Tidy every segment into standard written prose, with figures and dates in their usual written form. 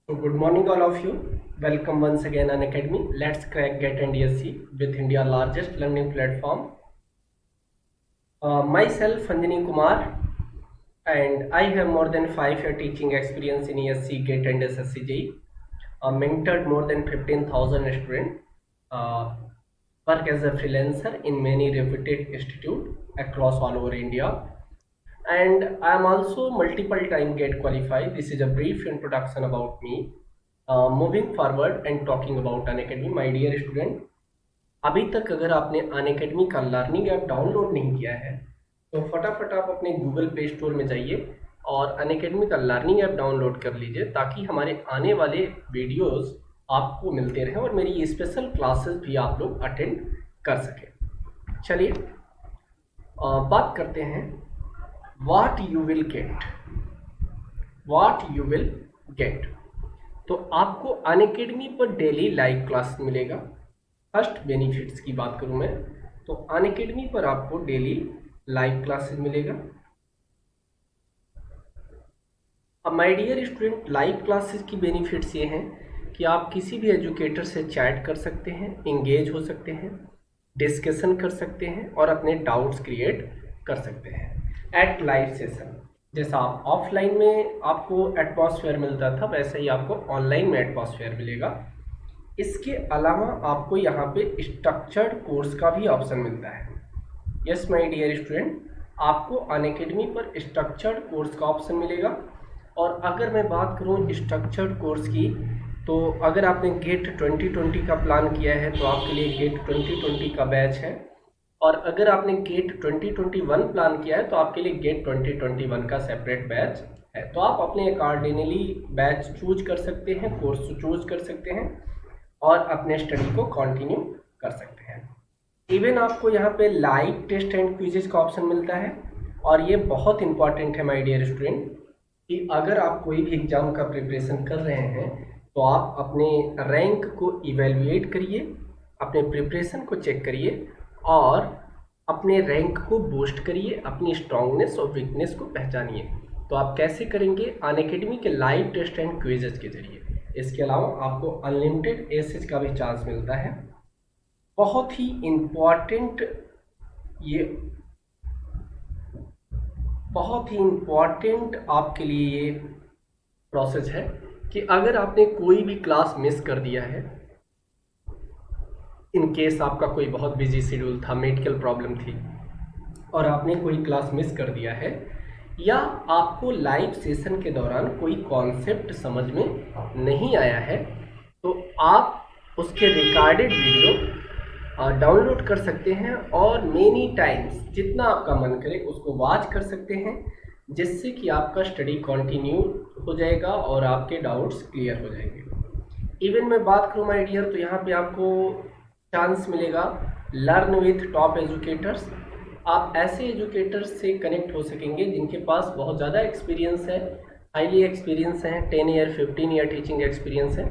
Good morning, all of you. Welcome once again on Academy. Let's crack GET and DSC with India's largest learning platform. Myself, Anjani Kumar, and I have more than 5 year teaching experience in ESC, GET and SSCJ. Mentored more than 15,000 students. Uh, work as a freelancer in many reputed institutes across all over India. And I am also multiple time GET qualified. This is a brief introduction about me. Moving forward and talking about Unacademy, my dear student, अभी तक अगर आपने Unacademy का learning app download नहीं किया है तो फटाफट आप अपने गूगल प्ले स्टोर में जाइए और अनअकैडमी का लर्निंग ऐप डाउनलोड कर लीजिए ताकि हमारे आने वाले वीडियोस आपको मिलते रहें और मेरी स्पेशल क्लासेस भी आप लोग अटेंड कर सकें। चलिए बात करते हैं what you will get. What you will get, तो आपको अनअकैडमी पर डेली लाइव क्लास मिलेगा। फर्स्ट बेनिफिट्स की बात करूं मैं तो अनअकैडमी पर आपको डेली लाइव क्लासेस मिलेगा। अब my dear student, live classes की बेनिफिट्स ये हैं कि आप किसी भी एजुकेटर से चैट कर सकते हैं, इंगेज हो सकते हैं, डिस्कशन कर सकते हैं और अपने डाउट्स क्रिएट कर सकते हैं एट लाइव सेशन। जैसा आप ऑफलाइन में आपको एटमॉस्फेयर मिलता था वैसे ही आपको ऑनलाइन में एटमॉस्फेयर मिलेगा। इसके अलावा आपको यहाँ पे स्ट्रक्चर्ड कोर्स का भी ऑप्शन मिलता है। यस माय डियर स्टूडेंट, आपको अनअकैडमी पर स्ट्रक्चर्ड कोर्स का ऑप्शन मिलेगा। और अगर मैं बात करूँ स्ट्रक्चर्ड कोर्स की तो अगर आपने गेट 2020 का प्लान किया है तो आपके लिए गेट 2020 का बैच है, और अगर आपने गेट 2021 प्लान किया है तो आपके लिए गेट 2021 का सेपरेट बैच है। तो आप अपने अकॉर्डिंगली बैच चूज कर सकते हैं, कोर्स चूज कर सकते हैं और अपने स्टडी को कंटिन्यू कर सकते हैं। इवन आपको यहाँ पे लाइव टेस्ट एंड क्विजेज का ऑप्शन मिलता है। और ये बहुत इंपॉर्टेंट है माय डियर स्टूडेंट कि अगर आप कोई भी एग्जाम का प्रिपरेशन कर रहे हैं तो आप अपने रैंक को इवेल्युएट करिए, अपने प्रिपरेशन को चेक करिए और अपने रैंक को बूस्ट करिए, अपनी स्ट्रांगनेस और वीकनेस को पहचानिए। तो आप कैसे करेंगे? अनअकैडमी के लाइव टेस्ट एंड क्विजेज के जरिए। इसके अलावा आपको अनलिमिटेड एसेज का भी चांस मिलता है। बहुत ही इम्पॉर्टेंट ये बहुत ही इम्पॉर्टेंट आपके लिए ये प्रोसेस है कि अगर आपने कोई भी क्लास मिस कर दिया है, इन केस आपका कोई बहुत बिजी शेड्यूल था, मेडिकल प्रॉब्लम थी और आपने कोई क्लास मिस कर दिया है, या आपको लाइव सेशन के दौरान कोई कॉन्सेप्ट समझ में नहीं आया है, तो आप उसके रिकॉर्डेड वीडियो डाउनलोड कर सकते हैं और मेनी टाइम्स जितना आपका मन करे उसको वॉच कर सकते हैं, जिससे कि आपका स्टडी कंटिन्यू हो जाएगा और आपके डाउट्स क्लियर हो जाएंगे। इवन मैं बात करूँ माय डियर तो यहाँ पे आपको चांस मिलेगा लर्न विथ टॉप एजुकेटर्स। आप ऐसे एजुकेटर्स से कनेक्ट हो सकेंगे जिनके पास बहुत ज़्यादा एक्सपीरियंस है, हाईली एक्सपीरियंस है, 10 ईयर 15 ईयर टीचिंग एक्सपीरियंस है।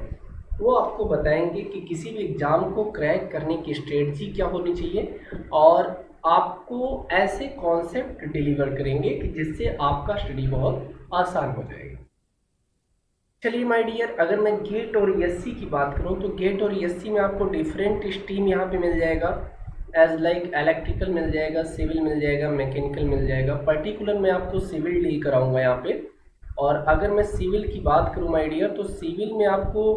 वो आपको बताएंगे कि किसी भी एग्ज़ाम को क्रैक करने की स्ट्रेटजी क्या होनी चाहिए और आपको ऐसे कॉन्सेप्ट डिलीवर करेंगे कि जिससे आपका स्टडी बहुत आसान हो जाएगा। चलिए माय डियर, अगर मैं गेट और एससी की बात करूं तो गेट और एससी में आपको डिफरेंट स्ट्रीम यहाँ पे मिल जाएगा। एज लाइक इलेक्ट्रिकल मिल जाएगा, सिविल मिल जाएगा, मैकेनिकल मिल जाएगा। पर्टिकुलर मैं आपको सिविल डील कराऊंगा यहाँ पे। और अगर मैं सिविल की बात करूँ माय डियर तो सिविल में आपको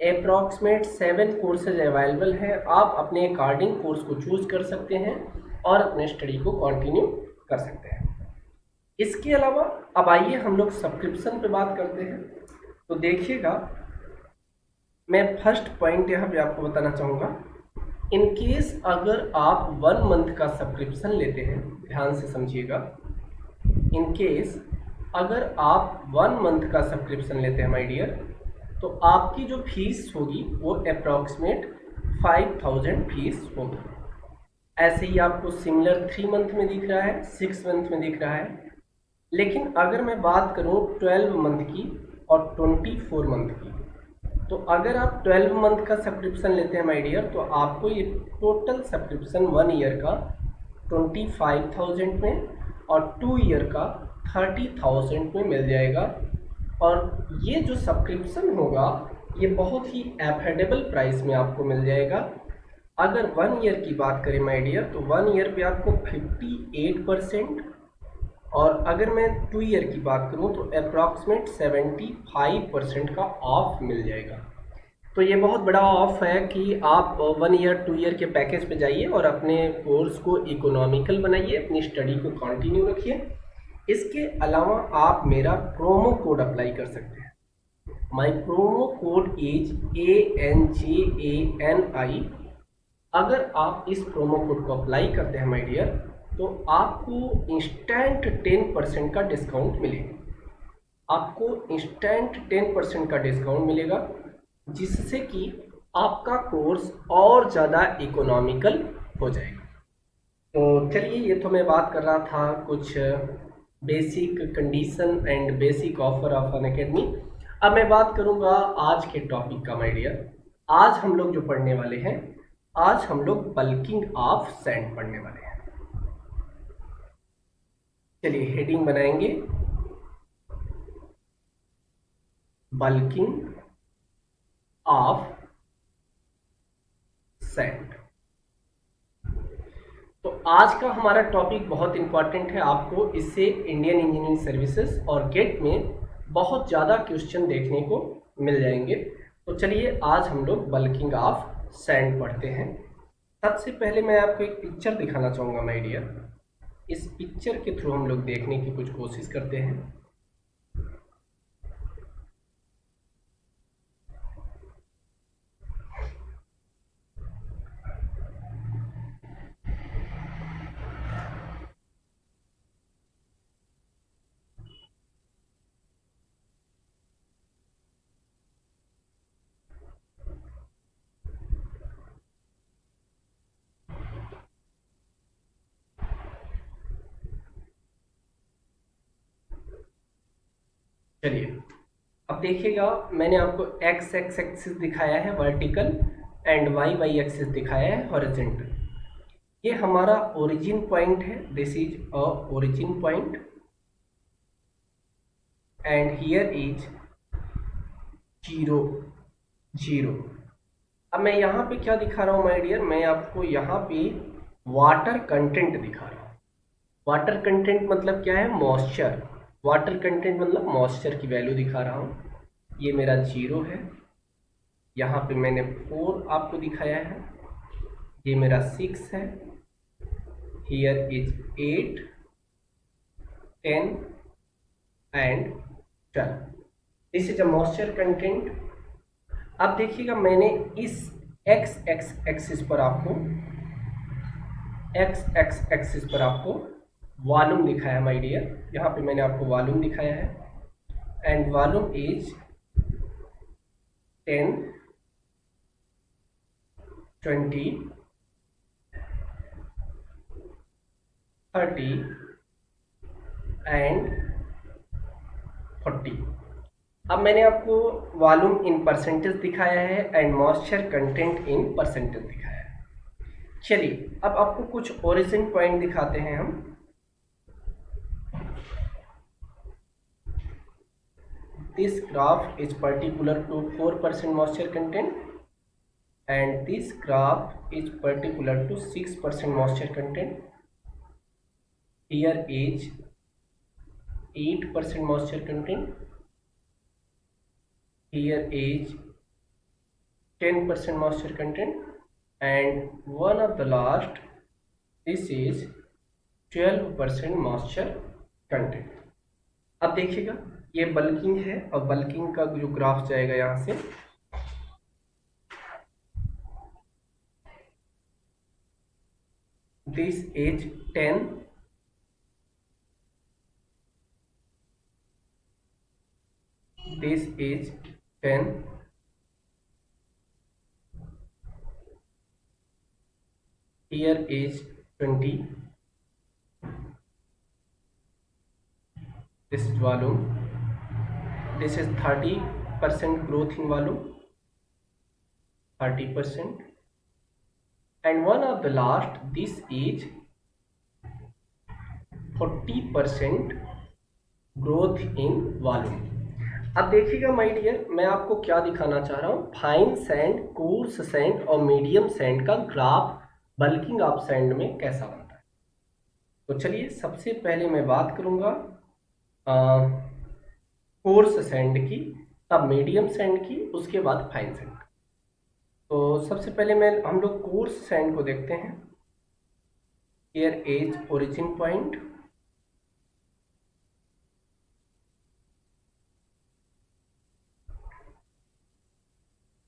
अप्रॉक्सीमेट 7 कोर्सेज अवेलेबल हैं। आप अपने अकॉर्डिंग कोर्स को चूज कर सकते हैं और अपने स्टडी को कंटिन्यू कर सकते हैं। इसके अलावा अब आइए हम लोग सब्सक्रिप्शन पे बात करते हैं। तो देखिएगा, मैं फर्स्ट पॉइंट यहाँ पे आपको बताना चाहूँगा, इन केस अगर आप 1 मंथ का सब्सक्रिप्शन लेते हैं, ध्यान से समझिएगा, इन केस अगर आप 1 मंथ का सब्सक्रिप्शन लेते हैं माय डियर तो आपकी जो फीस होगी वो अप्रॉक्सीमेट 5000 फीस होगी। ऐसे ही आपको सिमिलर 3 मंथ में दिख रहा है, 6 मंथ में दिख रहा है। लेकिन अगर मैं बात करूं 12 मंथ की और 24 मंथ की, तो अगर आप 12 मंथ का सब्सक्रिप्शन लेते हैं माय डियर तो आपको ये टोटल सब्सक्रिप्शन 1 ईयर का 25,000 में और 2 ईयर का 30,000 में मिल जाएगा। और ये जो सब्सक्रिप्शन होगा ये बहुत ही एफोर्डेबल प्राइस में आपको मिल जाएगा। अगर 1 ईयर की बात करें माय डियर, तो 1 ईयर पे आपको 58%, और अगर मैं 2 ईयर की बात करूं तो अप्रॉक्सीमेट 75% का ऑफ मिल जाएगा। तो ये बहुत बड़ा ऑफ है कि आप 1 ईयर 2 ईयर के पैकेज पे जाइए और अपने कोर्स को इकोनॉमिकल बनाइए, अपनी स्टडी को कंटिन्यू रखिए। इसके अलावा आप मेरा प्रोमो कोड अप्लाई कर सकते हैं। My promo code is ANJANI। अगर आप इस प्रोमो कोड को अप्लाई करते हैं माय डियर, तो आपको इंस्टेंट 10% का डिस्काउंट मिलेगा। आपको इंस्टेंट 10% का डिस्काउंट मिलेगा, जिससे कि आपका कोर्स और ज़्यादा इकोनॉमिकल हो जाएगा। तो चलिए, ये तो मैं बात कर रहा था कुछ basic condition and basic offer of an academy. अब मैं बात करूंगा आज के टॉपिक का माय डियर। आज हम लोग जो पढ़ने वाले हैं, आज हम लोग बल्किंग ऑफ सैंड पढ़ने वाले हैं। चलिए हेडिंग बनाएंगे, बल्किंग ऑफ सैंड। तो आज का हमारा टॉपिक बहुत इंपॉर्टेंट है। आपको इससे इंडियन इंजीनियरिंग सर्विसेज और गेट में बहुत ज़्यादा क्वेश्चन देखने को मिल जाएंगे। तो चलिए आज हम लोग बल्किंग ऑफ सैंड पढ़ते हैं। सबसे पहले मैं आपको एक पिक्चर दिखाना चाहूँगा माय डियर। इस पिक्चर के थ्रू हम लोग देखने की कुछ कोशिश करते हैं। चलिए अब देखिएगा, मैंने आपको एक्स एक्सिस दिखाया है vertical and Y Y axis दिखाया है हॉरिजॉन्टल। ये हमारा ओरिजिन पॉइंट है, this is a origin point and here is 0 0। अब मैं यहाँ पे क्या दिखा रहा हूँ माय डियर, मैं आपको यहाँ पे वाटर कंटेंट दिखा रहा हूँ। वाटर कंटेंट मतलब क्या है, मॉइस्चर। वाटर कंटेंट मतलब मॉइस्चर की वैल्यू दिखा रहा हूँ। ये मेरा 0 है, यहाँ पे मैंने 4 आपको दिखाया है। ये मेरा 6 है, here is 8 10 and 12। This is a moisture content. अब देखिएगा, मैंने इस एक्स एक्सिस पर आपको वॉल्यूम दिखाया माय डियर। यहाँ पे मैंने आपको वॉल्यूम दिखाया है एंड वॉल्यूम इज 10 20 30 एंड 40। अब मैंने आपको वॉल्यूम इन परसेंटेज दिखाया है and moisture content in percentage दिखाया है। चलिए अब आपको कुछ ओरिजिन पॉइंट दिखाते हैं हम। This graph is particular to 4% moisture content and this graph is particular to 6% moisture content. Here is 8% moisture content. Here is 10% moisture content and one of the last, this is 12% moisture content. अब देखिएगा, ये bulking है और bulking का जो graph जाएगा यहाँ से, this is 10 this is 10 here is 20 this is volume, this is 30% growth in volume, 30%, and one of the last, this is 40% growth in volume. अब देखिएगा माय डियर, मैं आपको क्या दिखाना चाह रहा हूँ, फाइन सैंड, कोर्स सैंड और मीडियम सैंड का ग्राफ बल्किंग ऑफ सैंड में कैसा बनता है। तो चलिए सबसे पहले मैं बात करूँगा कोर्स सैंड की, तब मीडियम सैंड की, उसके बाद फाइन सैंड। तो सबसे पहले हम लोग कोर्स सैंड को देखते हैं। हियर इज ओरिजिन पॉइंट,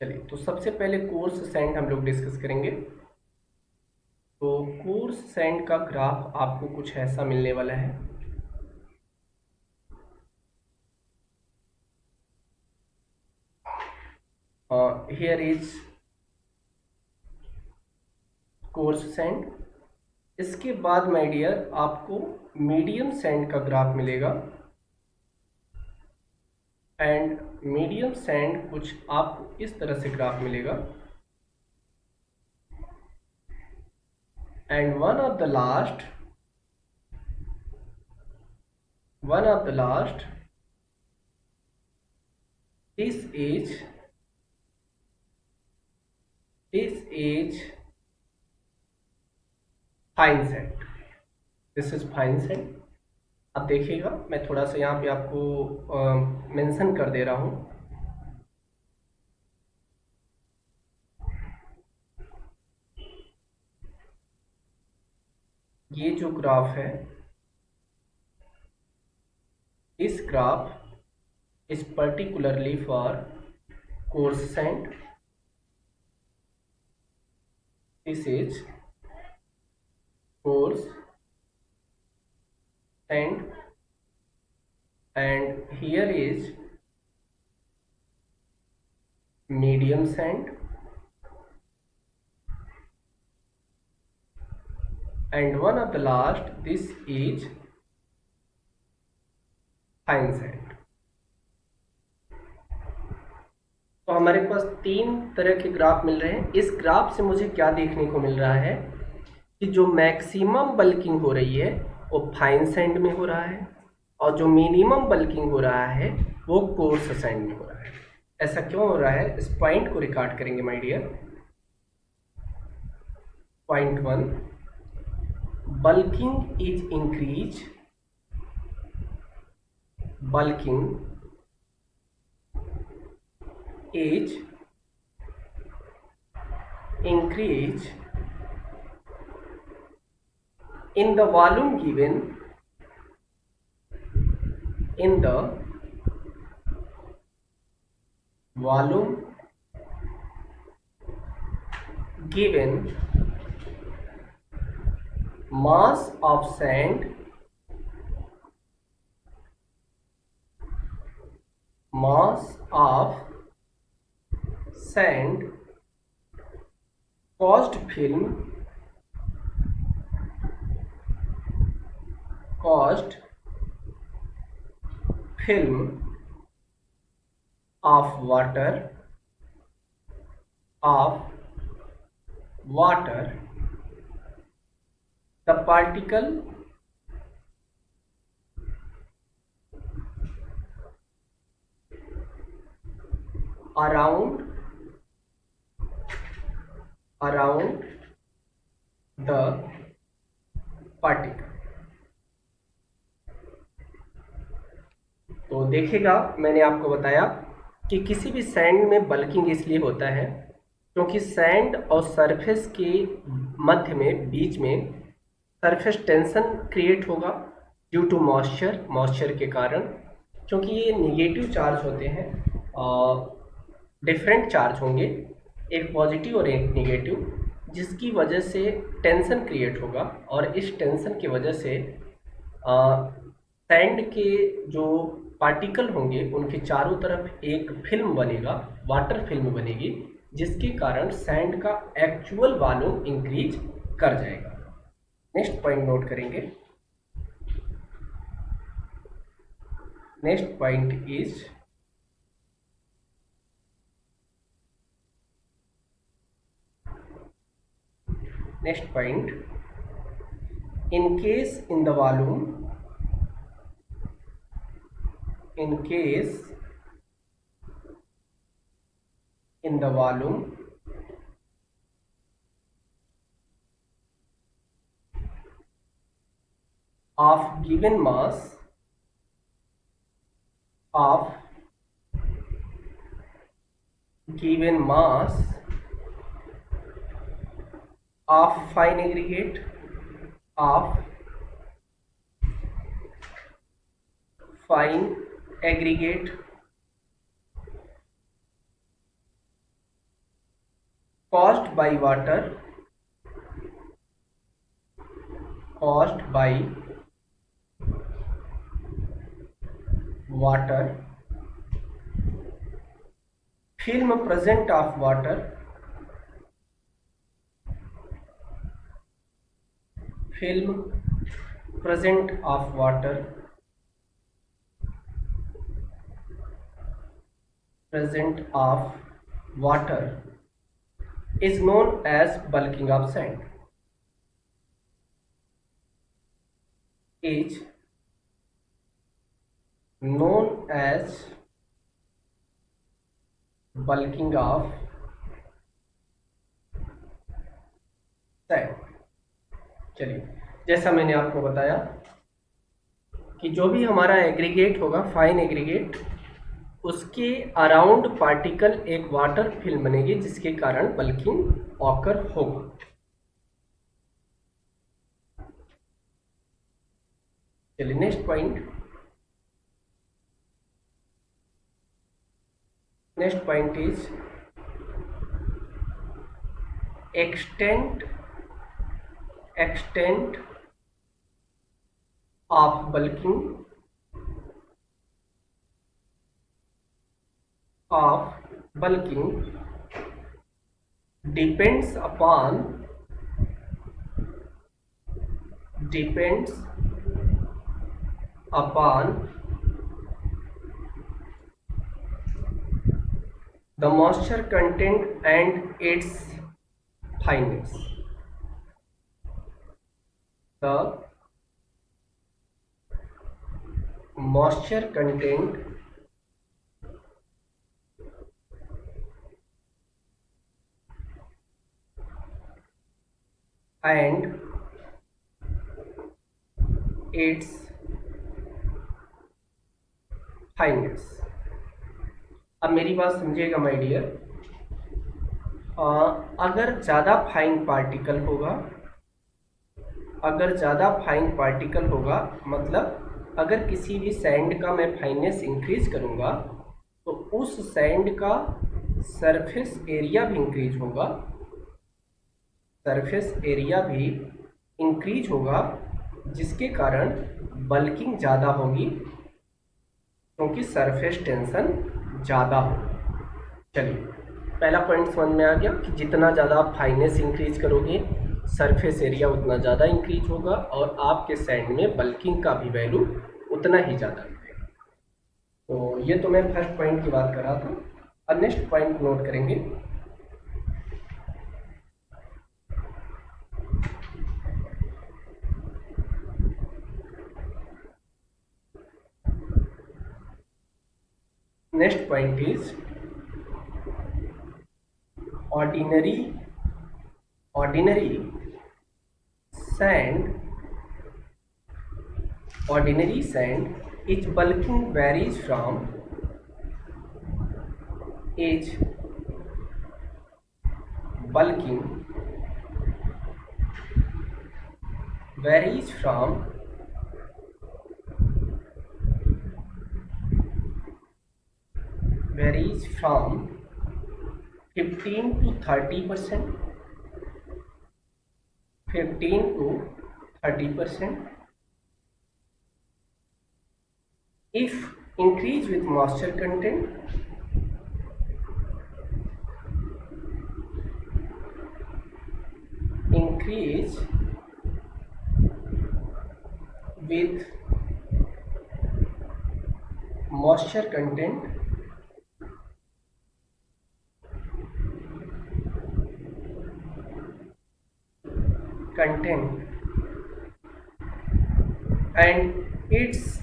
चलिए तो सबसे पहले कोर्स सैंड हम लोग डिस्कस करेंगे। तो कोर्स सैंड का ग्राफ आपको कुछ ऐसा मिलने वाला है। Here is coarse sand. इसके बाद माय डियर आपको मीडियम सैंड का ग्राफ मिलेगा, एंड मीडियम सैंड कुछ आपको इस तरह से ग्राफ मिलेगा। And one of the last this is fine sand, this is fine sand. अब देखिएगा मैं थोड़ा सा यहाँ पे आपको मेंशन कर दे रहा हूँ। ये जो ग्राफ है, इस graph is particularly for coarse sand, this is coarse sand, and here is medium sand, and one of the last, this is fine sand। तो हमारे पास तीन तरह के ग्राफ मिल रहे हैं। इस ग्राफ से मुझे क्या देखने को मिल रहा है कि जो मैक्सिमम बल्किंग हो रही है वो फाइन सैंड में हो रहा है, और जो मिनिमम बल्किंग हो रहा है वो कोर्स सैंड में हो रहा है। ऐसा क्यों हो रहा है, इस पॉइंट को रिकॉर्ड करेंगे my dear. Point 1, bulking is increase, bulking is increase in the volume given, in the volume given mass of sand, caused film of water, the particle around the particle। तो देखिएगा मैंने आपको बताया कि किसी भी सैंड में बल्किंग इसलिए होता है क्योंकि सैंड और सरफेस के मध्य में, बीच में सरफेस टेंशन क्रिएट होगा ड्यू टू मॉइस्चर के कारण, क्योंकि ये निगेटिव चार्ज होते हैं और डिफरेंट चार्ज होंगे, एक पॉजिटिव और एक निगेटिव, जिसकी वजह से टेंशन क्रिएट होगा, और इस टेंशन की वजह से सैंड के जो पार्टिकल होंगे उनके चारों तरफ एक फिल्म बनेगा, वाटर फिल्म बनेगी, जिसके कारण सैंड का एक्चुअल वॉल्यूम इंक्रीज कर जाएगा। नेक्स्ट पॉइंट नोट करेंगे। Next point is in case in the volume in the volume of given mass of given mass of fine aggregate of fine aggregate caused by water film present of water film present of water is known as bulking of sand. Is known as bulking of sand. चलिए, जैसा मैंने आपको बताया कि जो भी हमारा aggregate होगा, फाइन एग्रीगेट, उसके अराउंड पार्टिकल एक वाटर फिल्म बनेगी जिसके कारण बल्किंग ऑकर होगा. चलिए, next point is extent of bulking depends upon the moisture content and its fineness. The moisture content and its fineness. अब मेरी बात समझिएगा माय डियर. अगर ज़्यादा फाइन पार्टिकल होगा, मतलब अगर किसी भी सैंड का मैं फाइनेस इंक्रीज करूँगा तो उस सैंड का सरफेस एरिया भी इंक्रीज होगा, जिसके कारण बल्किंग ज़्यादा होगी क्योंकि सरफेस टेंशन ज़्यादा हो. चलिए, पहला पॉइंट समझ में आ गया कि जितना ज़्यादा आप फाइनेस इंक्रीज करोगे सरफेस एरिया उतना ज़्यादा इंक्रीज होगा और आपके सैंड में बल्किंग का भी वैल्यू उतना ही ज़्यादा रहेगा. तो ये तो मैं फर्स्ट पॉइंट की बात कर रहा था. अब नेक्स्ट पॉइंट नोट करेंगे. Next point is ordinary sand its bulking varies from varies from 15 to 30%. If increase with moisture content, increase with moisture content and it's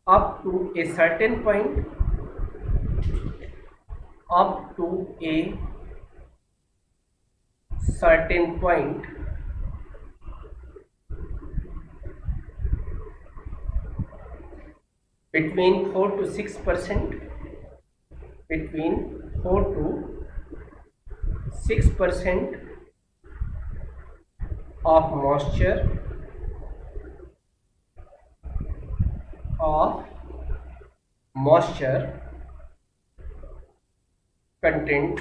up to a certain point up to a certain point between 4 to 6%, between 4 to 6% of moisture content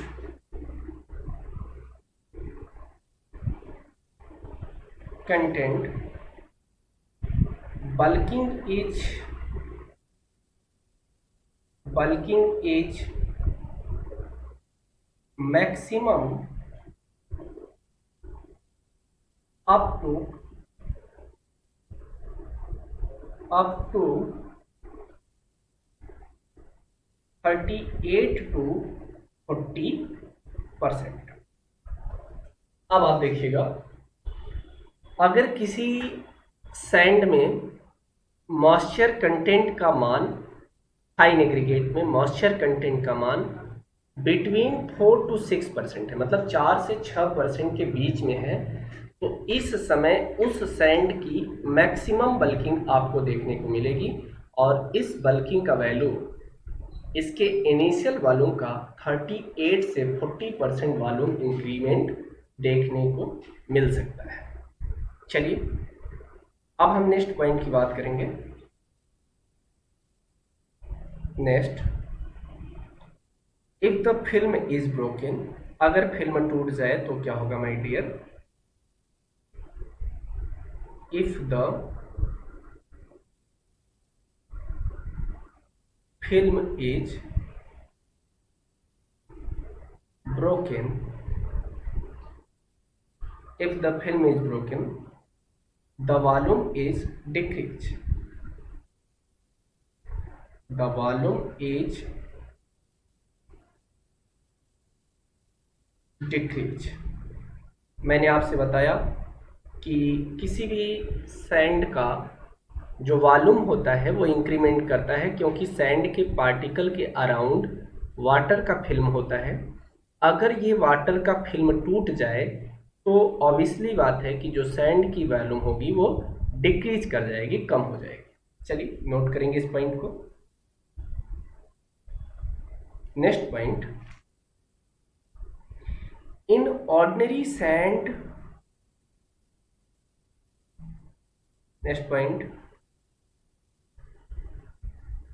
bulking is maximum up to 38 to 40%। अब आप देखिएगा, अगर किसी sand में moisture content का मान, fine aggregate में moisture content का मान बिटवीन 4 to 6% है, मतलब 4 से 6% के बीच में है, तो इस समय उस सैंड की मैक्सिमम बल्किंग आपको देखने को मिलेगी और इस बल्किंग का वैल्यू इसके इनिशियल वॉल्यूम का 38 से 40% वॉल्यूम इंक्रीमेंट देखने को मिल सकता है। चलिए अब हम नेक्स्ट पॉइंट की बात करेंगे। Next, if the film is broken, अगर फिल्म टूट जाए तो क्या होगा my dear? If the film is broken, if the film is broken, the volume is decreased, the volume is decreased। मैंने आपसे बताया कि किसी भी सैंड का जो वॉल्यूम होता है वो इंक्रीमेंट करता है, क्योंकि सैंड के पार्टिकल के अराउंड वाटर का फिल्म होता है। अगर ये वाटर का फिल्म टूट जाए तो ऑब्वियसली बात है कि जो सैंड की वॉल्यूम होगी वो डिक्रीज कर जाएगी, कम हो जाएगी। चलिए नोट करेंगे इस पॉइंट को। Next point, in ordinary sand, next point,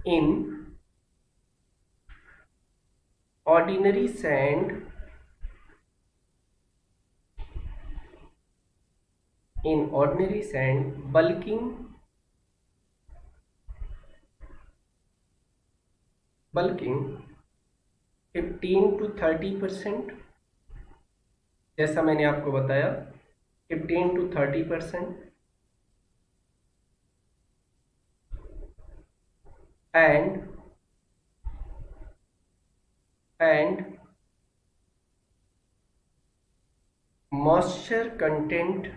in ordinary sand, in ordinary sand bulking 15 to 30%, जैसा मैंने आपको बताया 15 to 30%, and moisture content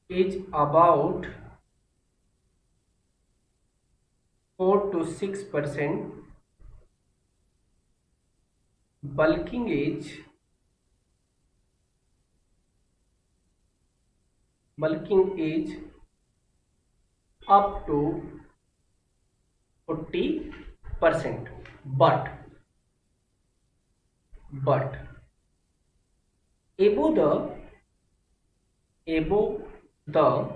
is about 4 to 6%, bulking age up to 40%, but above the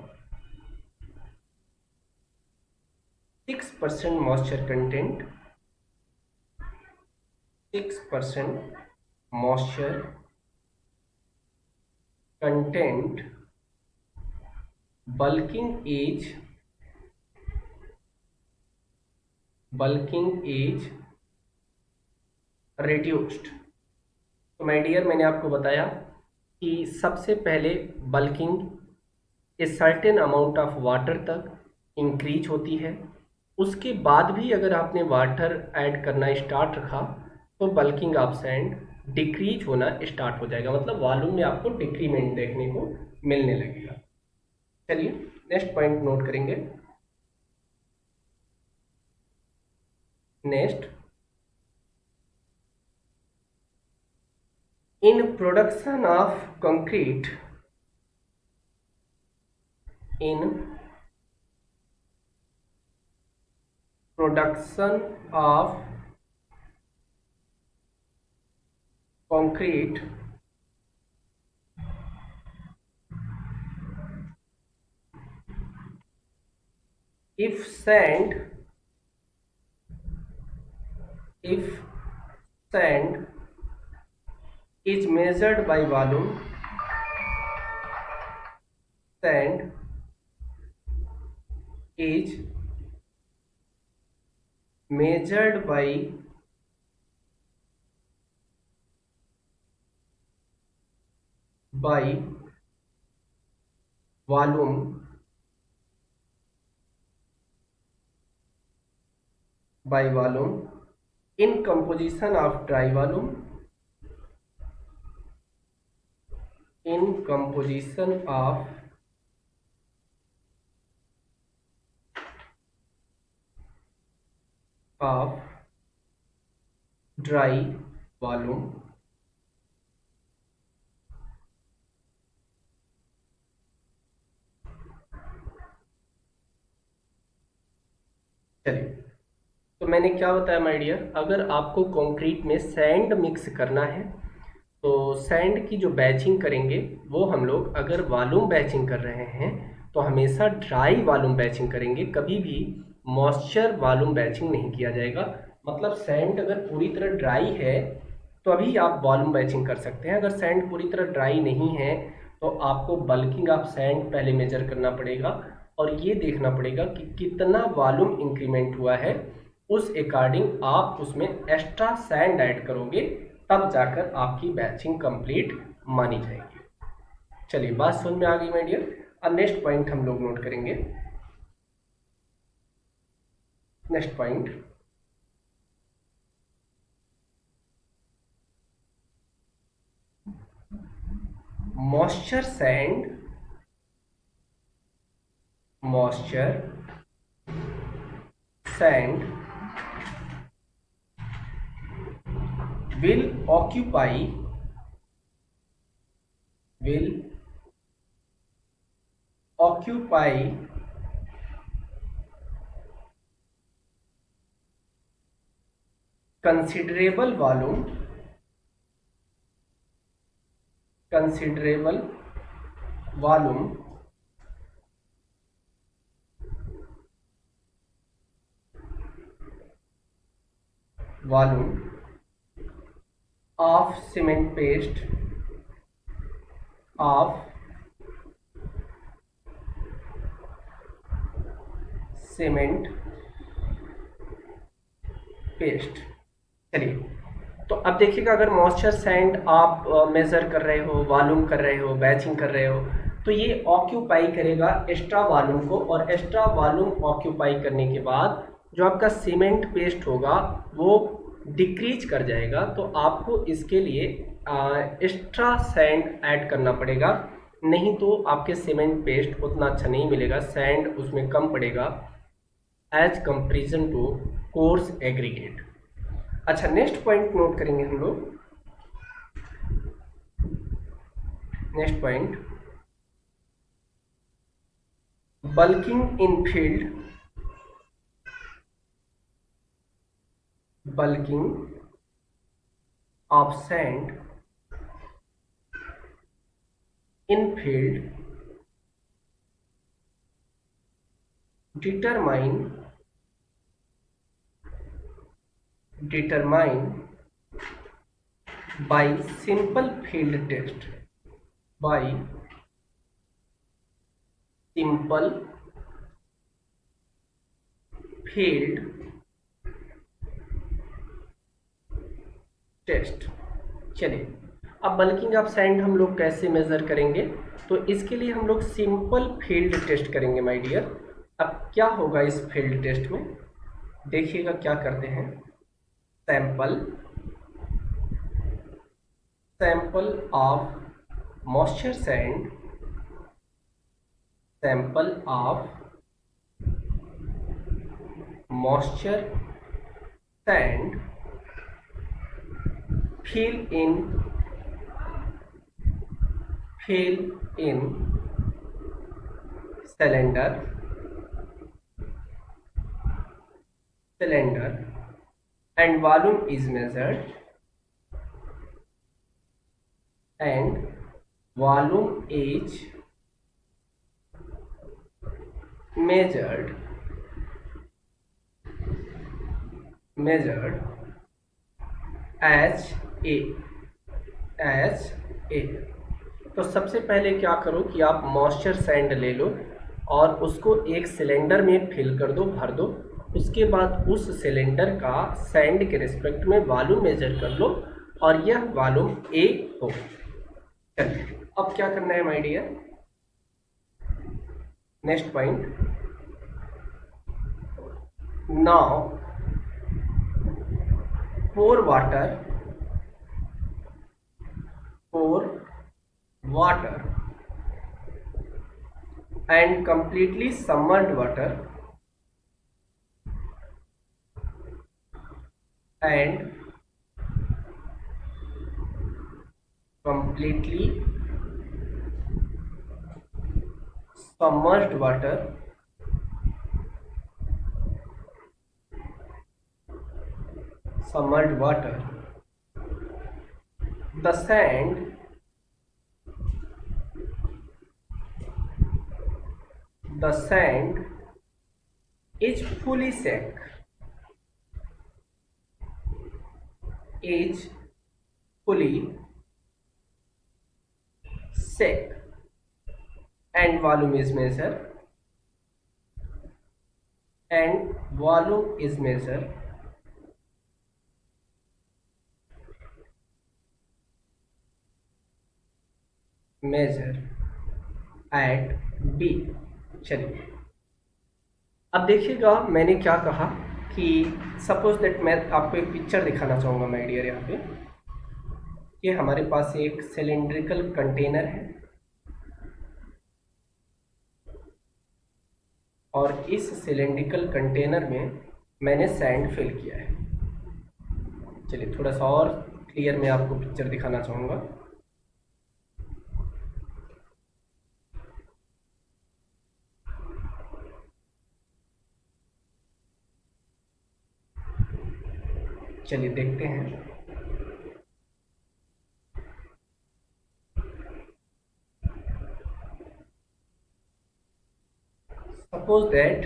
6% moisture content, 6% moisture content, bulking age reduced। तो my dear, मैंने आपको बताया कि सबसे पहले bulking a certain amount of water तक इंक्रीज होती है, उसके बाद भी अगर आपने वाटर ऐड करना स्टार्ट रखा तो बल्किंग ऑफ सैंड डिक्रीज होना स्टार्ट हो जाएगा, मतलब वॉल्यूम में आपको डिक्रीमेंट देखने को मिलने लगेगा। चलिए नेक्स्ट पॉइंट नोट करेंगे। Next, in production of concrete, in production of concrete, if sand is measured by volume, sand is measured by volume, in composition of dry volume, in composition of dry volume, चलिए तो मैंने क्या बताया my dear, अगर आपको concrete में sand mix करना है तो सैंड की जो बैचिंग करेंगे वो हम लोग अगर वॉल्यूम बैचिंग कर रहे हैं तो हमेशा ड्राई वॉल्यूम बैचिंग करेंगे, कभी भी मॉइस्चर वॉल्यूम बैचिंग नहीं किया जाएगा। मतलब सैंड अगर पूरी तरह ड्राई है तो अभी आप वॉल्यूम बैचिंग कर सकते हैं, अगर सैंड पूरी तरह ड्राई नहीं है तो आपको बल्किंग ऑफ सैंड पहले मेजर करना पड़ेगा और ये देखना पड़ेगा कि कितना वॉल्यूम इंक्रीमेंट हुआ है, उस अकॉर्डिंग आप उसमें एक्स्ट्रा सैंड ऐड करोगे, तब जाकर आपकी बैचिंग कंप्लीट मानी जाएगी। चलिए बात समझ में आ गई माय डियर। अब नेक्स्ट पॉइंट हम लोग नोट करेंगे। Next point, moisture sand will occupy considerable volume of cement paste, चलिए तो अब देखिएगा, अगर मॉइस्चर सैंड आप मेजर कर रहे हो, वॉल्यूम कर रहे हो, बैचिंग कर रहे हो, तो ये ऑक्यूपाई करेगा एक्स्ट्रा वॉल्यूम को, और एक्स्ट्रा वॉल्यूम ऑक्यूपाई करने के बाद जो आपका सीमेंट पेस्ट होगा वो डिक्रीज कर जाएगा। तो आपको इसके लिए एक्स्ट्रा सैंड ऐड करना पड़ेगा, नहीं तो आपके सीमेंट पेस्ट उतना अच्छा नहीं मिलेगा, सैंड उसमें कम पड़ेगा as comparison to coarse aggregate. अच्छा नेक्स्ट पॉइंट नोट करेंगे हम लोग। Next point, bulking in field, bulking of sand in field determine by simple field test, by simple field test. चलिए अब बल्किंग ऑफ सैंड हम लोग कैसे मेजर करेंगे, तो इसके लिए हम लोग सिंपल फील्ड टेस्ट करेंगे माय डियर। अब क्या होगा इस फील्ड टेस्ट में, देखिएगा क्या करते हैं। Sample sample of moisture sand, sample of moisture sand, fill in cylinder and volume is measured, and volume is measured as a। तो सबसे पहले क्या करो कि आप मॉइस्चर सैंड ले लो और उसको एक सिलेंडर में फिल कर दो, भर दो। उसके बाद उस सिलेंडर का सैंड के रिस्पेक्ट में वॉल्यूम मेजर कर लो और यह वॉल्यूम ए हो। चलिए अब क्या करना है my dear, next point. Now pour water and completely submerged water and completely submerged water the sand is fully set, and volume is measured, at B। चलिए अब देखिएगा मैंने क्या कहा कि सपोज दैट मैं आपको एक पिक्चर दिखाना चाहूँगा माय डियर। यहाँ पे ये हमारे पास एक सिलेंड्रिकल कंटेनर है और इस सिलेंड्रिकल कंटेनर में मैंने सैंड फिल किया है। चलिए थोड़ा सा और क्लियर मैं आपको पिक्चर दिखाना चाहूँगा। चलिए देखते हैं। सपोज दैट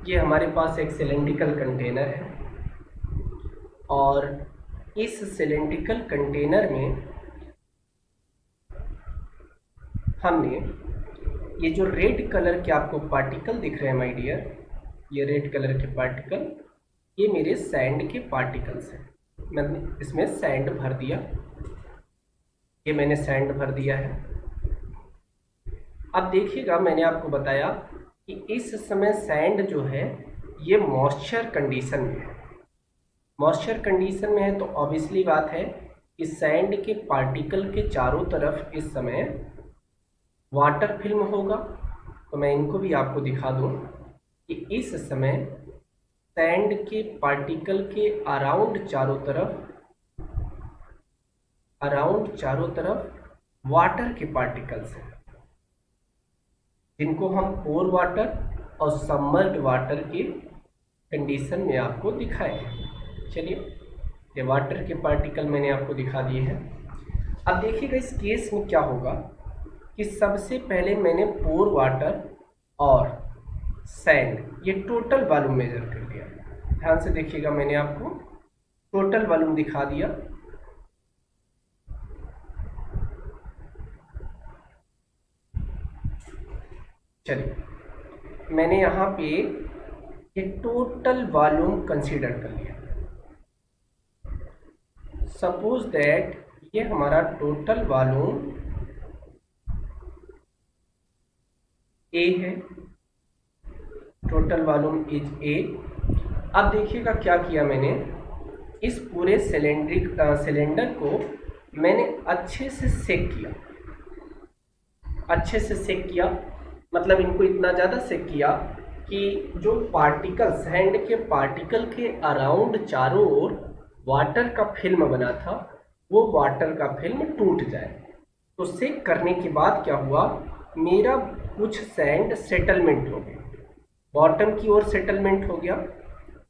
ये हमारे पास एक सिलेंड्रिकल कंटेनर है और इस सिलेंड्रिकल कंटेनर में हमने ये जो रेड कलर के आपको पार्टिकल दिख रहे हैं माय डियर, ये रेड कलर के पार्टिकल ये मेरे सैंड के पार्टिकल्स हैं। मैंने इसमें सैंड भर दिया, ये मैंने सैंड भर दिया है। अब देखिएगा मैंने आपको बताया कि इस समय सैंड जो है ये मॉइस्चर कंडीशन में है। मॉइस्चर कंडीशन में है तो ऑब्वियसली बात है कि सैंड के पार्टिकल के चारों तरफ इस समय वाटर फिल्म होगा। तो मैं इनको भी आपको दिखा दूं कि इस समय सैंड के पार्टिकल के अराउंड चारों तरफ वाटर के पार्टिकल्स हैं, जिनको हम पोर वाटर और सबमर्ज्ड वाटर के कंडीशन में आपको दिखाए हैं। चलिए ये वाटर के पार्टिकल मैंने आपको दिखा दिए हैं। अब देखिएगा इस केस में क्या होगा कि सबसे पहले मैंने पोर वाटर और सैंड ये टोटल वॉल्यूम मेजर कर दिया। ध्यान से देखिएगा मैंने आपको टोटल वॉल्यूम दिखा दिया। चलिए मैंने यहाँ पे ये टोटल वॉल्यूम कंसीडर कर लिया। सपोज दैट ये हमारा टोटल वॉल्यूम ए है, टोटल वॉल्यूम इज ए। अब देखिएगा क्या किया मैंने, इस पूरे सिलेंडर को मैंने अच्छे से सेक किया, अच्छे से सेक किया, मतलब इनको इतना ज़्यादा सेक किया कि जो पार्टिकल, सैंड के पार्टिकल के अराउंड चारों ओर वाटर का फिल्म बना था, वो वाटर का फिल्म टूट जाए। तो सेक करने के बाद क्या हुआ, मेरा कुछ सैंड सेटलमेंट हो गया, बॉटम की ओर सेटलमेंट हो गया।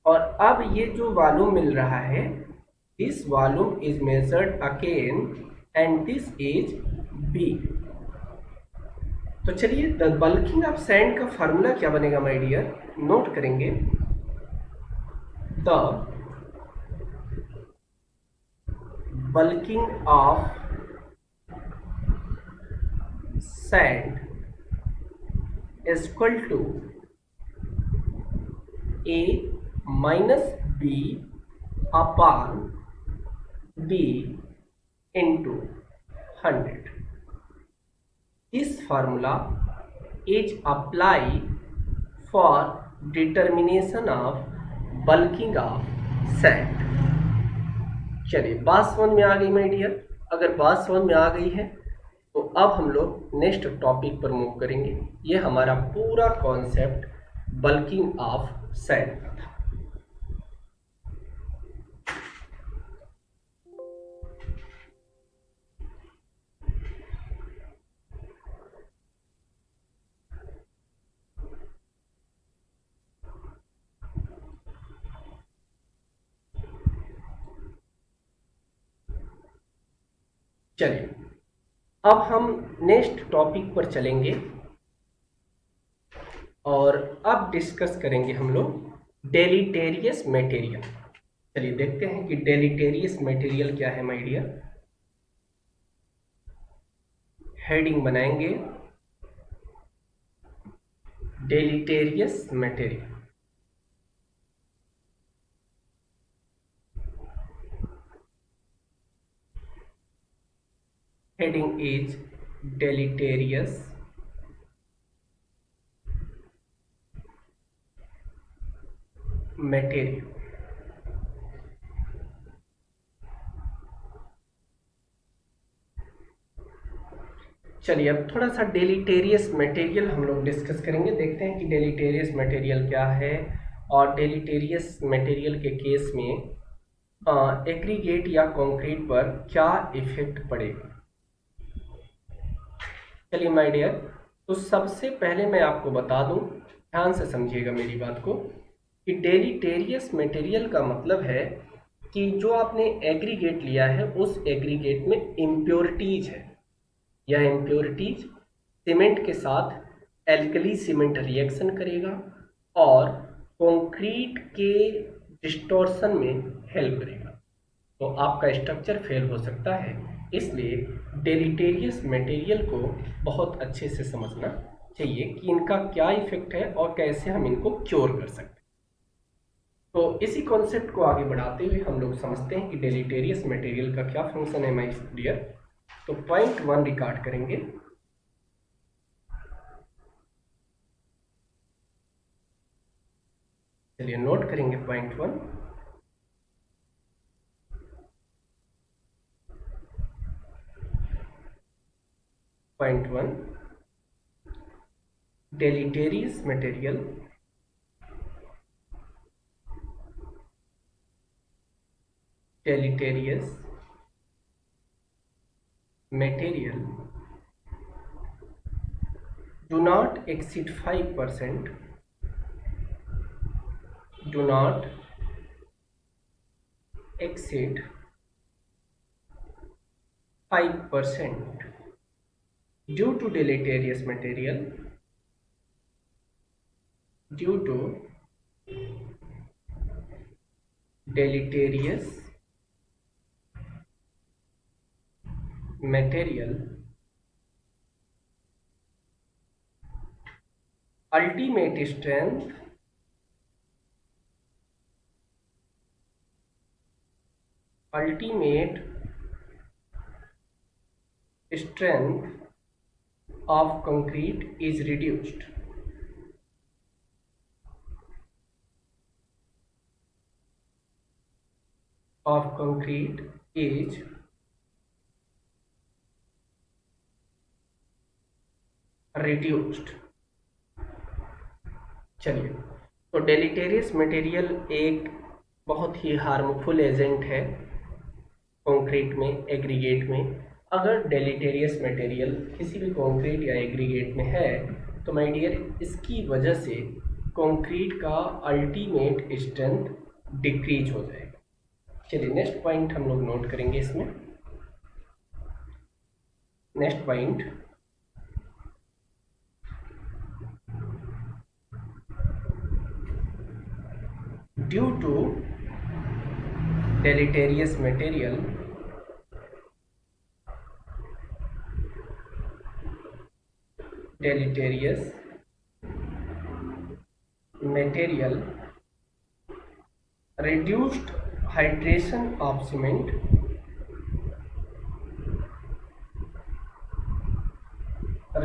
और अब ये जो वॉल्यूम मिल रहा है, this volume is measured again and this is B. तो चलिए, द बल्किंग ऑफ सैंड का फार्मूला क्या बनेगा माय डियर, नोट करेंगे। The bulking of sand is equal to A minus B upon B into 100। This formula is applied for determination of bulking of sand। चलिए, बात समझ में आ गई my dear. अगर बात समझ में आ गई है तो अब हम लोग नेक्स्ट टॉपिक पर मूव करेंगे। ये हमारा पूरा कॉन्सेप्ट बल्किंग ऑफ सैंड का था। चलिए, अब हम नेक्स्ट टॉपिक पर चलेंगे और अब डिस्कस करेंगे हम लोग डेलीटेरियस मटेरियल। चलिए देखते हैं कि डेलीटेरियस मटेरियल क्या है माय डियर। हेडिंग बनाएंगे deleterious material. Heading is deleterious material. चलिए, अब थोड़ा सा डेलीटेरियस मटेरियल हम लोग डिस्कस करेंगे। देखते हैं कि डेलीटेरियस मटेरियल क्या है और डेलीटेरियस मटेरियल के केस में एग्रीगेट या कंक्रीट पर क्या इफेक्ट पड़ेगा। चलिए माय डियर, तो सबसे पहले मैं आपको बता दूं, ध्यान से समझिएगा मेरी बात को, कि डेलीटेरियस मटेरियल का मतलब है कि जो आपने एग्रीगेट लिया है उस एग्रीगेट में इम्प्योरिटीज है। यह इम्प्योरिटीज सीमेंट के साथ एल्कली सीमेंट रिएक्शन करेगा और कंक्रीट के डिस्टॉर्शन में हेल्प करेगा, तो आपका स्ट्रक्चर फेल हो सकता है। इसलिए डेलीटेरियस मटेरियल को बहुत अच्छे से समझना चाहिए कि इनका क्या इफेक्ट है और कैसे हम इनको क्योर कर सकते हैं। तो इसी कॉन्सेप्ट को आगे बढ़ाते हुए हम लोग समझते हैं कि डेलीटेरियस मटेरियल का क्या फंक्शन है माय डियर। तो पॉइंट 1 रिकॉर्ड करेंगे। चलिए नोट करेंगे point 1। Point 1, deleterious material do not exceed 5%, do not exceed 5% due to deleterious material, due to deleterious material, ultimate strength of concrete is reduced। of concrete is reduced। चलिए, तो डेलिटेरियस material एक बहुत ही harmful agent है concrete में, aggregate में। अगर डेलिटेरियस material किसी भी कंक्रीट या एग्रीगेट में है तो माय डियर इसकी वजह से कंक्रीट का अल्टीमेट स्ट्रेंथ डिक्रीज हो जाएगा। चलिए नेक्स्ट पॉइंट हम लोग नोट करेंगे इसमें। Next point, due to deleterious material reduced hydration of cement,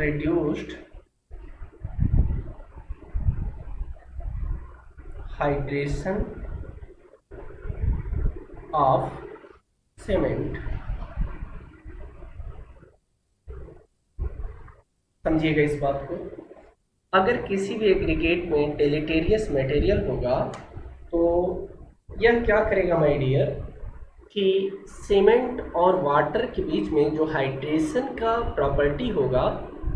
reduced hydration of cement. समझिएगा इस बात को, अगर किसी भी एग्रीगेट में डेलेटेरियस मटेरियल होगा तो यह क्या करेगा माय डियर कि सीमेंट और वाटर के बीच में जो हाइड्रेशन का प्रॉपर्टी होगा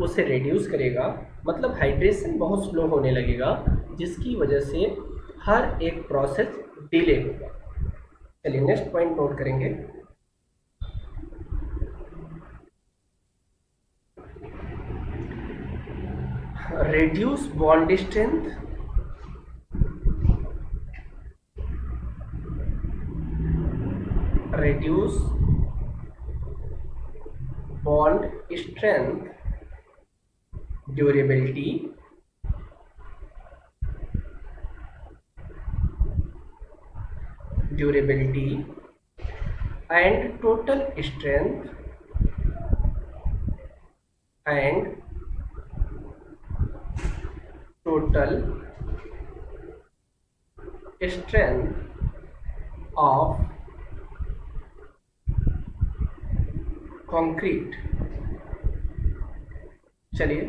उसे रिड्यूस करेगा, मतलब हाइड्रेशन बहुत स्लो होने लगेगा जिसकी वजह से हर एक प्रोसेस डिले होगा। चलिए नेक्स्ट पॉइंट नोट करेंगे। reduce bond strength, reduce bond strength, durability, and total strength and total strength of concrete। चलिए,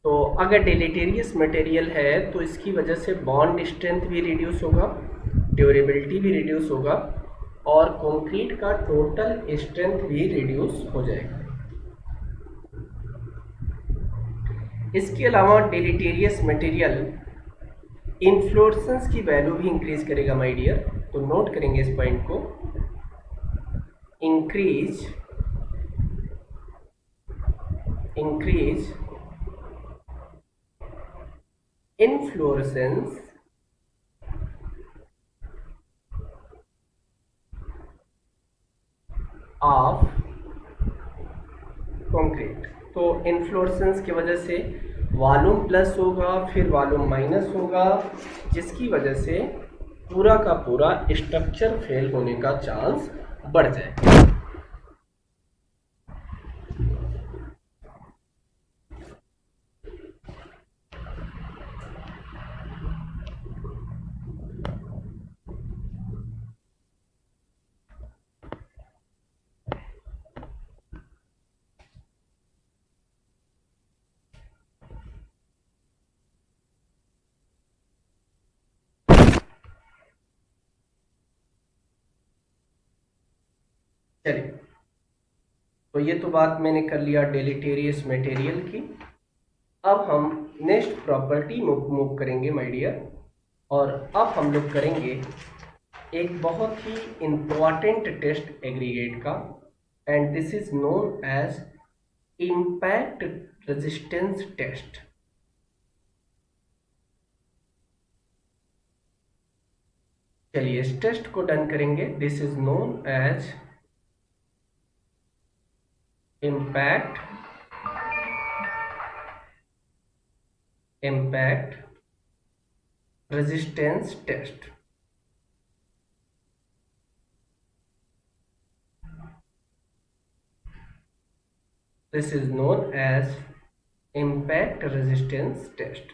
तो अगर डेलेटेरियस मटेरियल है तो इसकी वजह से बॉन्ड स्ट्रेंथ भी रिड्यूस होगा, ड्यूरेबिलिटी भी रिड्यूस होगा और कंक्रीट का टोटल स्ट्रेंथ भी रिड्यूस हो जाएगा। इसके अलावा डेलेटेरियस मटेरियल इन्फ्लोरेसेंस की वैल्यू भी इंक्रीज करेगा माय डियर, तो नोट करेंगे इस पॉइंट को। Increase inflorescence of concrete. तो इन्फ्लोरेसेंस की वजह से वॉल्यूम प्लस होगा, फिर वॉल्यूम माइनस होगा, जिसकी वजह से पूरा का पूरा स्ट्रक्चर फेल होने का चांस बढ़ जाएगा। चलिए, तो ये तो बात मैंने कर लिया डेलेटेरियस मटेरियल की। अब हम नेक्स्ट प्रॉपर्टी मूव करेंगे माय डियर, और अब हम लोग करेंगे एक बहुत ही इम्पॉर्टेंट टेस्ट एग्रीगेट का, and this is known as impact resistance test. चलिए इस टेस्ट को डन करेंगे। This is known as impact resistance test। This is known as impact resistance test।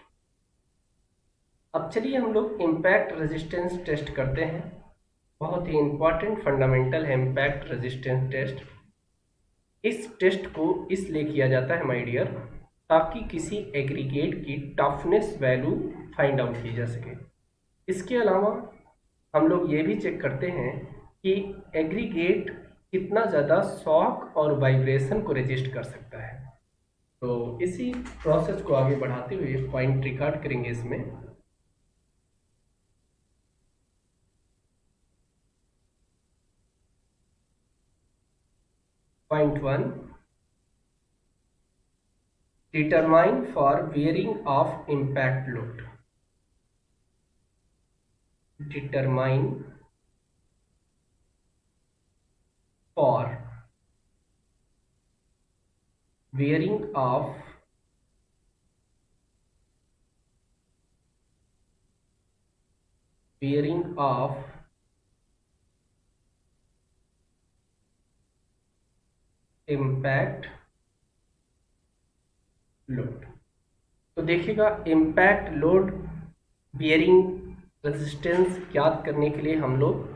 अब चलिए हम लोग impact resistance test करते हैं। बहुत ही इंपॉर्टेंट फंडामेंटल है इम्पैक्ट रेजिस्टेंस टेस्ट। इस टेस्ट को इसलिए किया जाता है माय डियर, ताकि किसी एग्रीगेट की टफनेस वैल्यू फाइंड आउट की जा सके। इसके अलावा हम लोग ये भी चेक करते हैं कि एग्रीगेट कितना ज़्यादा शॉक और वाइब्रेशन को रेजिस्ट कर सकता है। तो इसी प्रोसेस को आगे बढ़ाते हुए पॉइंट रिकॉर्ड करेंगे इसमें। Point 1, determine for varying of impact load. Determine for varying of impact load. तो देखिएगा, इम्पैक्ट लोड बियरिंग रेजिस्टेंस ज्ञात करने के लिए हम लोग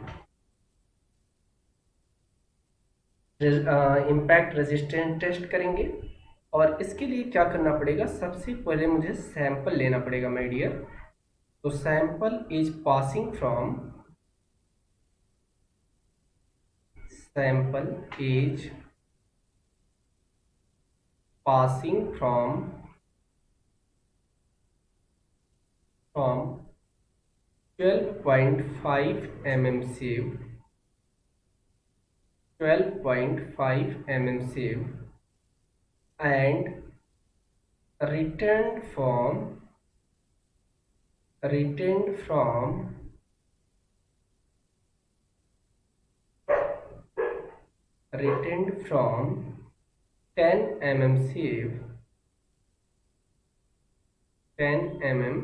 इम्पैक्ट रेजिस्टेंस टेस्ट करेंगे। और इसके लिए क्या करना पड़ेगा, सबसे पहले मुझे सैंपल लेना पड़ेगा माय डियर। तो sample is passing from sample is passing from 12.5 mm sieve, 12.5 mm sieve, and returned from 10 mm sieve, 10 mm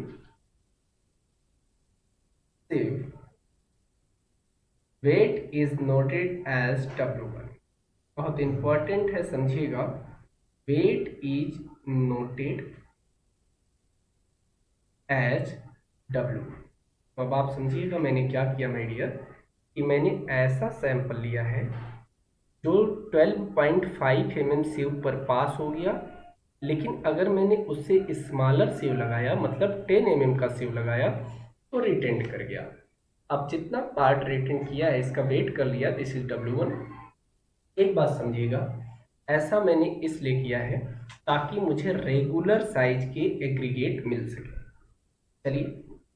sieve. Weight is noted as W1. बहुत इंपॉर्टेंट है, समझिएगा। Weight is noted as W। तो अब आप समझिएगा मैंने क्या किया माय डियर, कि मैंने ऐसा सैंपल लिया है जो 12.5 mm सीव पर पास हो गया, लेकिन अगर मैंने उससे स्मॉलर सीव लगाया, मतलब 10 mm का सीव लगाया, तो रिटेंड कर गया। अब जितना पार्ट रिटेंड किया है इसका वेट कर लिया, दिस इज W1। एक बात समझिएगा, ऐसा मैंने इसलिए किया है ताकि मुझे रेगुलर साइज के एग्रीगेट मिल सके। चलिए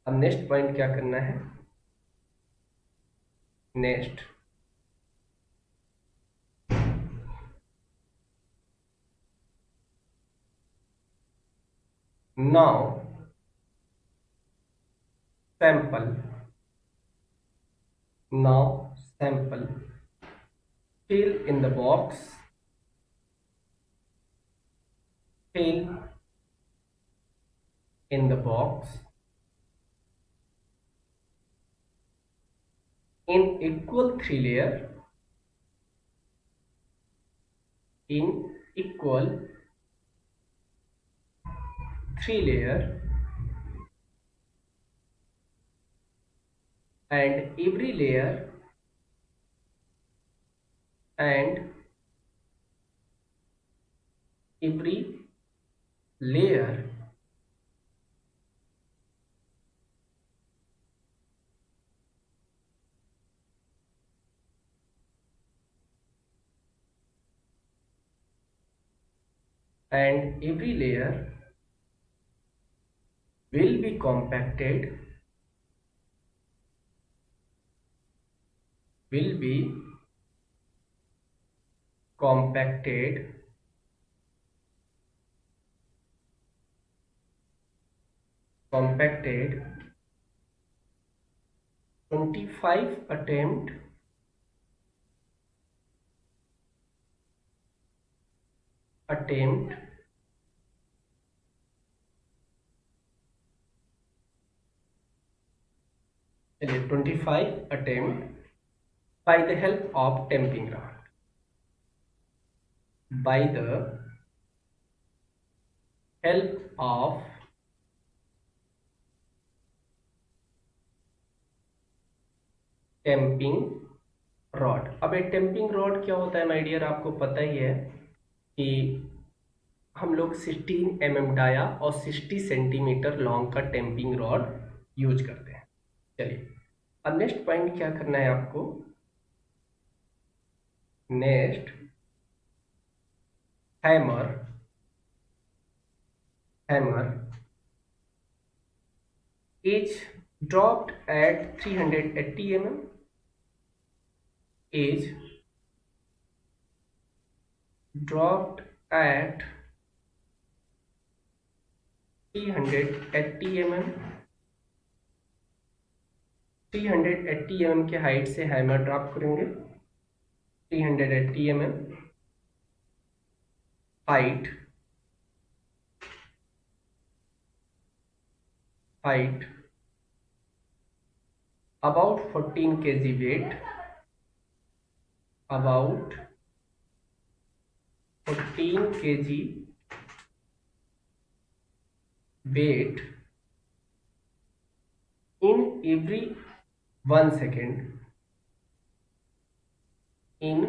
अब नेक्स्ट पॉइंट क्या करना है। Next, now sample fill in the box, fill in the box in equal 3 layer, in equal 3 layer, and every layer and every layer and every layer will be compacted, will be compacted compacted 25 attempt चलिए 25 attempt by the help of tamping rod, by the help of tamping rod. अब ये tamping rod क्या होता है my dear, आपको पता ही है कि हम लोग 16 डाया और 60 सेंटीमीटर लॉन्ग का टेम्पिंग रॉड यूज करते हैं। चलिए अब नेक्स्ट पॉइंट क्या करना है आपको, next hammer is dropped at 380 mm, is dropped at 380 mm, 380 mm के हाइट से हैमर ड्रॉप करेंगे। 380 mm height about 14 kg weight, about 14 kg weight in every 1 second, in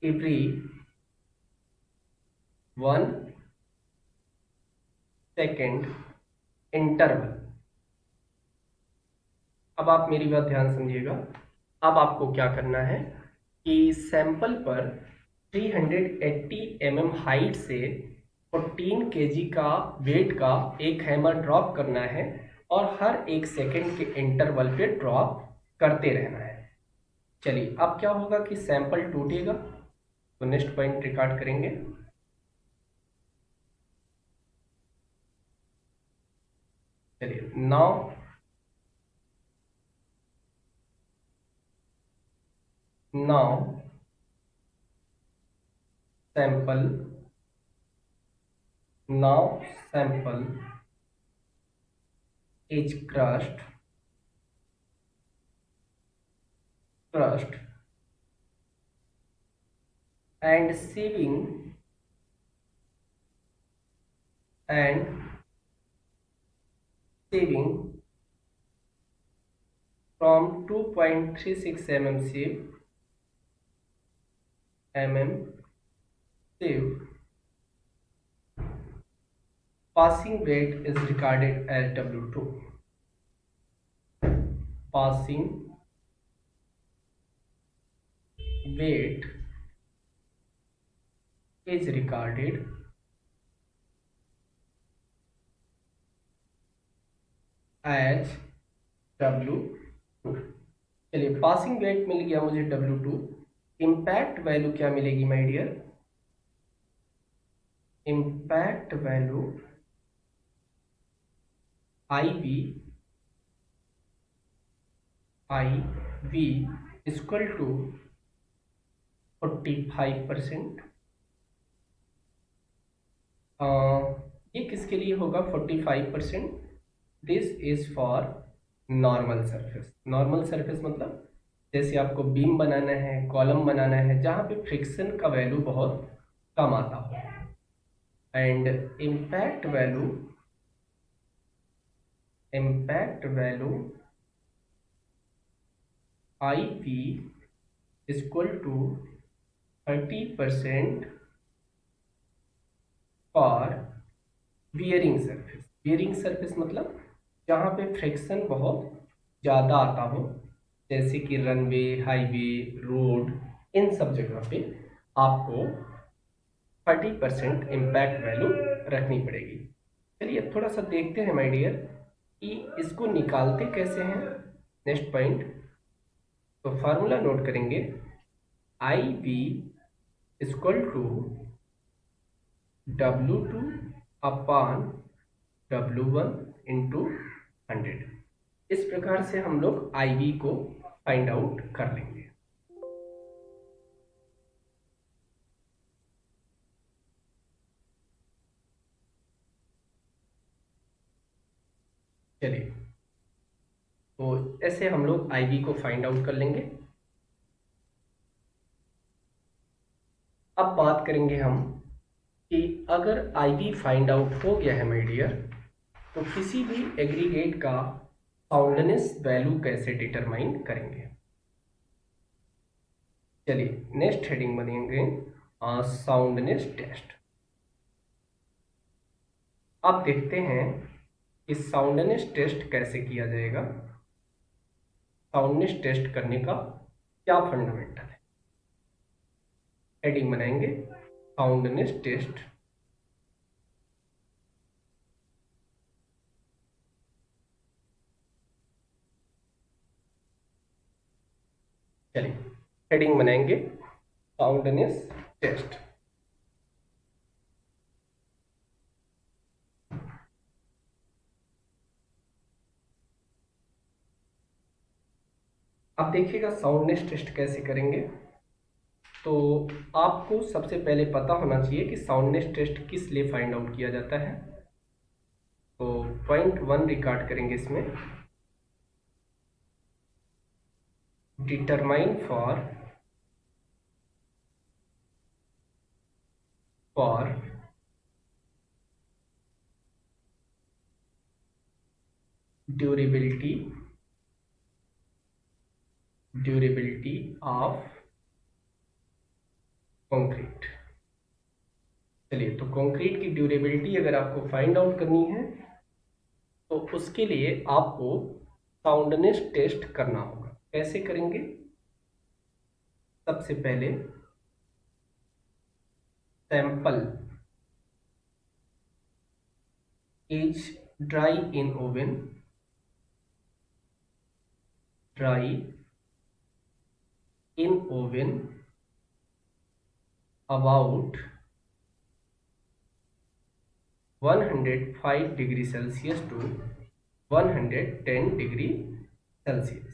every 1 second interval. अब आप मेरी बात ध्यान समझिएगा। अब आपको क्या करना है कि सैंपल पर 380 mm हाइट से 14 kg का वेट का एक हैमर ड्रॉप करना है और हर 1 सेकेंड के इंटरवल पे ड्रॉप करते रहना है। चलिए अब क्या होगा कि सैंपल टूटेगा, तो नेक्स्ट पॉइंट रिकॉर्ड करेंगे। चलिए now sample is crushed and sieving from 2.36 sieve, passing weight is recorded as W2. Passing weight is recorded as W2। चलिए पासिंग वेट मिल गया मुझे W2। इम्पैक्ट वैल्यू क्या मिलेगी my dear, impact value IB equal to 45%। ये किसके लिए होगा 45%? This is for normal surface. Normal surface मतलब जैसे आपको बीम बनाना है, कॉलम बनाना है, जहाँ पे फ्रिक्शन का वैल्यू बहुत कम आता हो। And impact value IP equal to 30% for bearing surface. Bearing surface मतलब जहाँ पे फ्रिक्शन बहुत ज़्यादा आता हो, जैसे कि रनवे, हाईवे, रोड, इन सब जगह पे आपको 30% इम्पैक्ट वैल्यू रखनी पड़ेगी। चलिए अब थोड़ा सा देखते हैं माय डियर कि इसको निकालते कैसे हैं। नेक्स्ट पॉइंट, तो फार्मूला नोट करेंगे, IB equal to W2 upon W1 into 100। इस प्रकार से हम लोग IB को फाइंड आउट कर लेंगे। चलिए तो ऐसे हम लोग IB को फाइंड आउट कर लेंगे। अब बात करेंगे हम कि अगर IB फाइंड आउट हो गया है माय डियर, तो किसी भी एग्रीगेट का साउंडनेस वैल्यू कैसे डिटरमाइन करेंगे। चलिए नेक्स्ट हेडिंग बनेंगे साउंडनेस टेस्ट। अब देखते हैं कि साउंडनेस टेस्ट कैसे किया जाएगा, साउंडनेस टेस्ट करने का क्या फंडामेंटल है। हेडिंग बनाएंगे साउंडनेस टेस्ट। चलिए हेडिंग बनाएंगे साउंडनेस टेस्ट। अब देखिएगा साउंडनेस टेस्ट कैसे करेंगे। तो आपको सबसे पहले पता होना चाहिए कि साउंडनेस टेस्ट किस लिए फाइंड आउट किया जाता है। तो पॉइंट 1 रिकॉर्ड करेंगे इसमें, determine for durability of concrete. चलिए तो कंक्रीट की ड्यूरेबिलिटी अगर आपको फाइंड आउट करनी है तो उसके लिए आपको साउंडनेस टेस्ट करना होगा। कैसे करेंगे? सबसे पहले sample is dry in oven, about 105 degree Celsius to 110 degree Celsius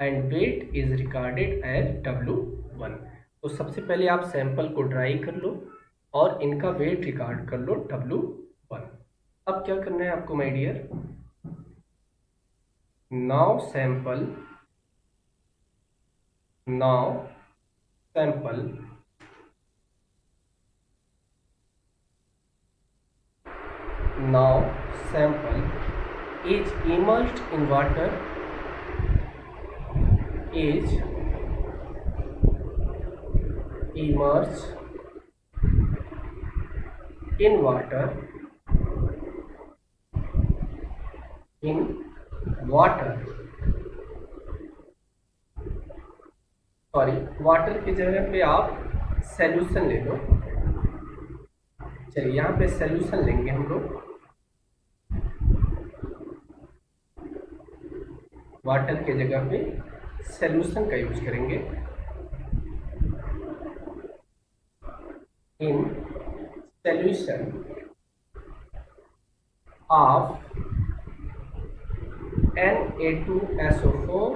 and weight is recorded as W1। तो सबसे पहले आप सैंपल को ड्राई कर लो और इनका वेट रिकॉर्ड कर लो W1। अब क्या करना है आपको my dear, now sample is immersed in water, water की जगह पे आप सॉल्यूशन ले लो। चलिए यहाँ पे सॉल्यूशन लेंगे हम लोग, वाटर के जगह पे सॉल्यूशन का यूज करेंगे। इन सॉल्यूशन ऑफ Na2SO4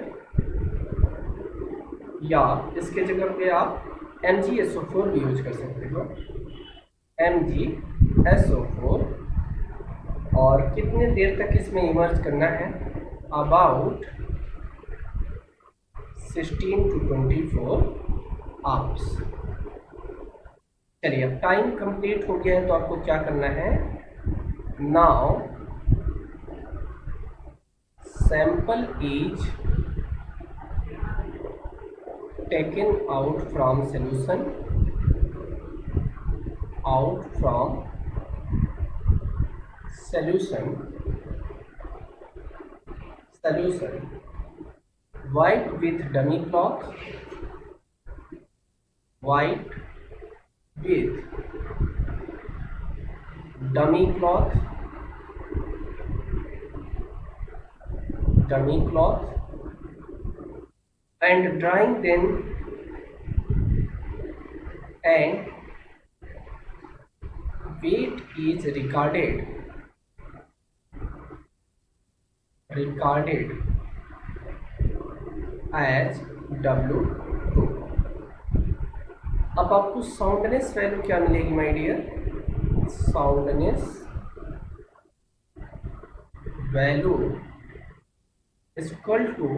या इसके जगह पे आप MgSO4 भी यूज कर सकते हो, MgSO4। और कितने देर तक इसमें इमर्ज करना है? About 16 to 24 hours. चलिए अब टाइम कंप्लीट हो गया है तो आपको क्या करना है, now sample is taken out from solution, wipe with dummy cloth, and drying them, and weight is recorded as W2। अब आपको साउंडनेस वैल्यू क्या मिलेगी my dear? Soundness value is equal to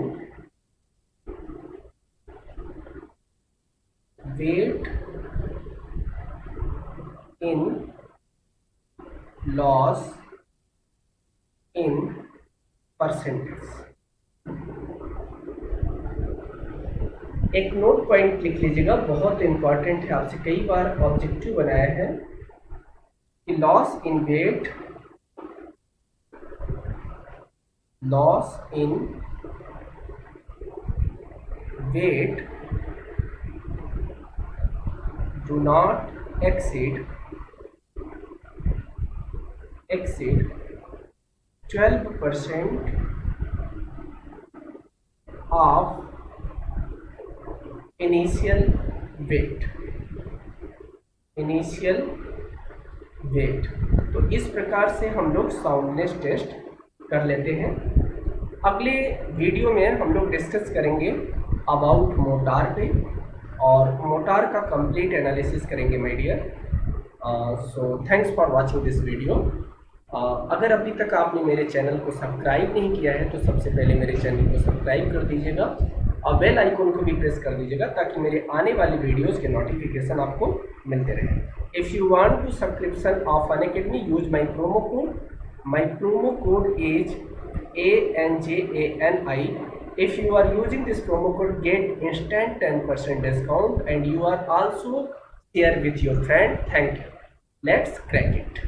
weight in loss in percentage. एक note point लिख लीजिएगा, बहुत important है, आपसे कई बार ऑब्जेक्टिव बनाया है कि loss in weight do not exceed 12% of initial weight. तो इस प्रकार से हम लोग साउंडनेस टेस्ट कर लेते हैं। अगले वीडियो में हम लोग डिस्कस करेंगे अबाउट मोटार पे, और मोटार का कंप्लीट एनालिसिस करेंगे my dear. So thanks for watching this video. अगर अभी तक आपने मेरे चैनल को सब्सक्राइब नहीं किया है तो सबसे पहले मेरे चैनल को सब्सक्राइब कर दीजिएगा और बेल आइकन को भी प्रेस कर दीजिएगा ताकि मेरे आने वाली वीडियोस के नोटिफिकेशन आपको मिलते रहे। If you want to subscription of Unacademy, use my promo code. My promo code is ANJANI. If you are using this promo code, get instant 10% discount, and you are also share with your friend. Thank you. Let's crack it.